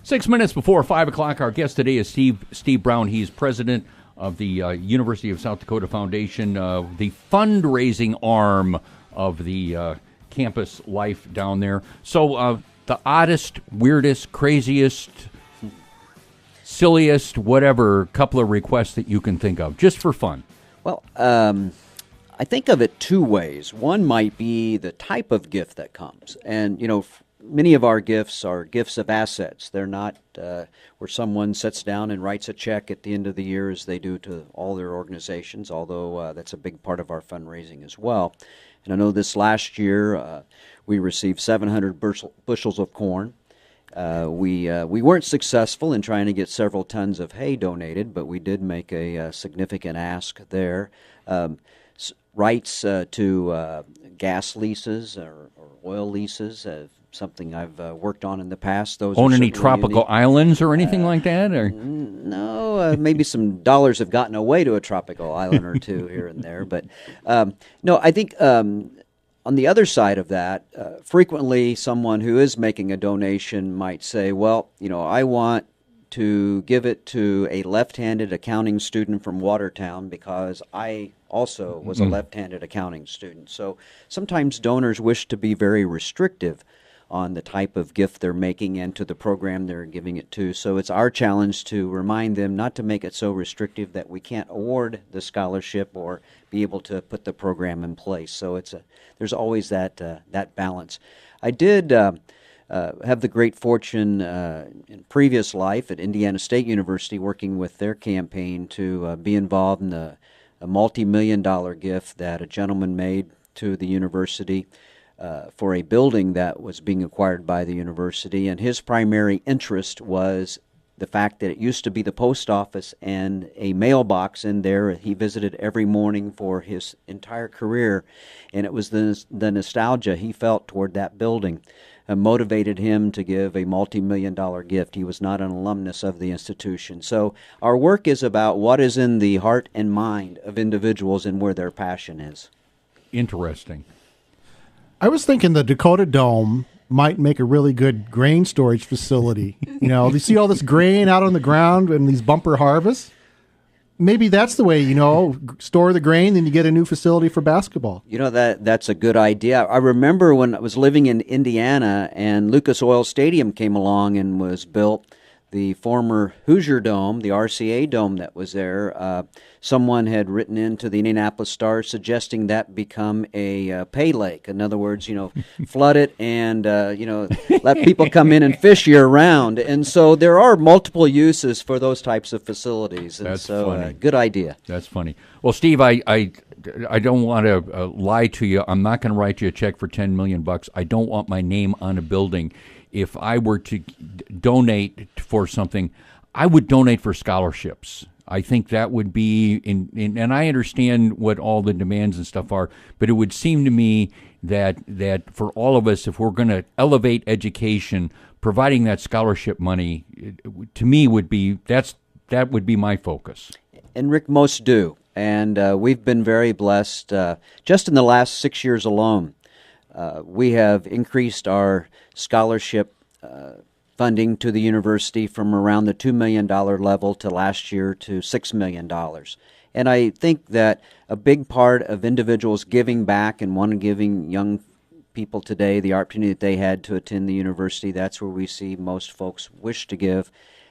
6 minutes before 5 o'clock, our guest today is Steve Brown. He's president of the University of South Dakota Foundation, the fundraising arm of the campus life down there. So the oddest, weirdest, craziest, silliest, whatever couple of requests that you can think of, just for fun. Well, I think of it two ways. One might be the type of gift that comes. And, many of our gifts are gifts of assets. They're not where someone sits down and writes a check at the end of the year as they do to all their organizations, although that's a big part of our fundraising as well. And I know this last year we received 700 bushels of corn. We weren't successful in trying to get several tons of hay donated, but we did make a significant ask there. Rights to gas leases or oil leases, something I've worked on in the past. Those own any tropical unique. Islands or anything like that? Or? No, maybe some dollars have gotten away to a tropical island or two here and there. But no, I think on the other side of that, frequently someone who is making a donation might say, well, I want to give it to a left-handed accounting student from Watertown because I also was a left-handed accounting student. So sometimes donors wish to be very restrictive on the type of gift they're making and to the program they're giving it to. So it's our challenge to remind them not to make it so restrictive that we can't award the scholarship or be able to put the program in place. So there's always that balance. I did have the great fortune in previous life at Indiana State University working with their campaign to be involved in a multi-million-dollar gift that a gentleman made to the university for a building that was being acquired by the university, and his primary interest was the fact that it used to be the post office and a mailbox in there. He visited every morning for his entire career, and it was the nostalgia he felt toward that building motivated him to give a multi-million-dollar gift. He was not an alumnus of the institution. So our work is about what is in the heart and mind of individuals and where their passion is. Interesting. I was thinking the Dakota Dome might make a really good grain storage facility. You see all this grain out on the ground and these bumper harvests? Maybe that's the way, store the grain, then you get a new facility for basketball. That's a good idea. I remember when I was living in Indiana and Lucas Oil Stadium came along and was built, the former Hoosier Dome, the RCA Dome that was there, someone had written into the Indianapolis Star suggesting that become a pay lake. In other words, flood it and, let people come in and fish year-round. And so there are multiple uses for those types of facilities. And That's funny. Good idea. That's funny. Well, Steve, I don't want to lie to you. I'm not going to write you a check for $10 million. I don't want my name on a building. If I were to donate for something, I would donate for scholarships. I think that would be, and I understand what all the demands and stuff are, but it would seem to me that for all of us, if we're going to elevate education, providing that scholarship money, to me that would be my focus. And Rick, most do. And we've been very blessed. Just in the last 6 years alone, we have increased our scholarship funding to the university from around the $2 million level to last year to $6 million. And I think that a big part of individuals giving back and giving young people today the opportunity that they had to attend the university, that's where we see most folks wish to give.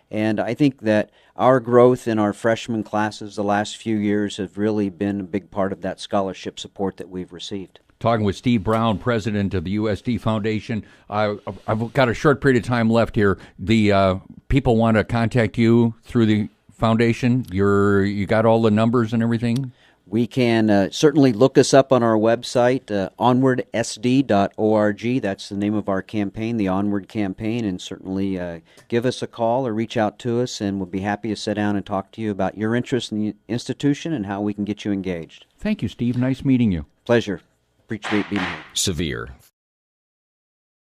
And I think that our growth in our freshman classes the last few years have really been a big part of that scholarship support that we've received. Talking with Steve Brown, president of the USD Foundation. I've got a short period of time left here. The people want to contact you through the foundation. You got all the numbers and everything? We can certainly look us up on our website, onwardsd.org. That's the name of our campaign, the Onward Campaign, and certainly give us a call or reach out to us, and we'll be happy to sit down and talk to you about your interest in the institution and how we can get you engaged. Thank you, Steve. Nice meeting you. Pleasure. Appreciate being here. Severe